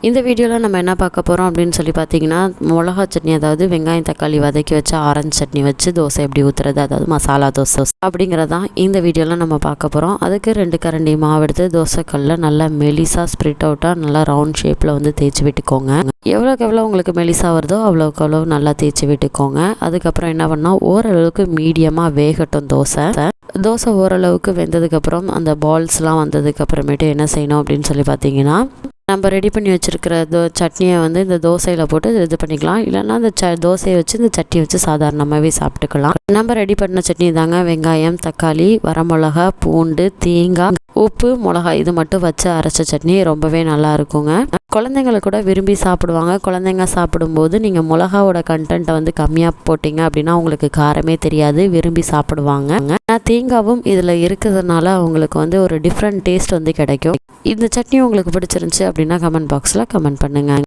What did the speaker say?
இந்த வீடியோவில் நம்ம என்ன பார்க்க போகிறோம் அப்படின்னு சொல்லி பார்த்தீங்கன்னா, மிளகா சட்னி, அதாவது வெங்காயம் தக்காளி வதக்கி வச்சு ஆரஞ்சு சட்னி வச்சு தோசை எப்படி ஊற்றுறது, அதாவது மசாலா தோசை அப்படிங்கிறதான் இந்த வீடியோவில் நம்ம பார்க்க போகிறோம். அதுக்கு 2 கரண்டி மாவு எடுத்து தோசைக்கல்லில் நல்லா மெலிசாக ஸ்ப்ரிட் அவுட்டாக நல்லா ரவுண்ட் ஷேப்பில் வந்து தேய்ச்சி விட்டுக்கோங்க. எவ்வளோக்கு எவ்வளோ உங்களுக்கு மெலிசாக வருதோ அவ்வளோக்கு அவ்வளோ நல்லா தேய்ச்சி விட்டுக்கோங்க. அதுக்கப்புறம் என்ன பண்ணால் ஓரளவுக்கு மீடியமாக வேகட்டும் தோசை ஓரளவுக்கு வெந்ததுக்கப்புறம் அந்த பால்ஸ்லாம் வந்ததுக்கப்புறமேட்டு என்ன செய்யணும் அப்படின்னு சொல்லி பார்த்தீங்கன்னா, நம்ம ரெடி பண்ணி வச்சுருக்கிற சட்னியை வந்து இந்த தோசையில் போட்டு இது பண்ணிக்கலாம். இல்லைன்னா அந்த தோசையை வச்சு இந்த சட்னி வச்சு சாதாரணமாகவே சாப்பிட்டுக்கலாம். நம்ம ரெடி பண்ண சட்னி தாங்க. வெங்காயம், தக்காளி, வரமிளகா, பூண்டு, தேங்காய், உப்பு, மிளகாய் இது மட்டும் வச்சு அரைச்ச சட்னி ரொம்பவே நல்லா இருக்குங்க. குழந்தைங்களுக்கு கூட விரும்பி சாப்பிடுவாங்க. குழந்தைங்க சாப்பிடும்போது நீங்கள் மிளகாவோட கண்டென்ட்டை வந்து கம்மியாக போட்டிங்க அப்படின்னா அவங்களுக்கு காரமே தெரியாது, விரும்பி சாப்பிடுவாங்க. தேங்காவும் இதில் இருக்கிறதுனால அவங்களுக்கு வந்து ஒரு டிஃப்ரெண்ட் டேஸ்ட் வந்து கிடைக்கும். இந்த சட்னி உங்களுக்கு பிடிச்சிருந்துச்சு அப்படின்னா கமெண்ட் பாக்ஸில் கமெண்ட் பண்ணுங்கள்.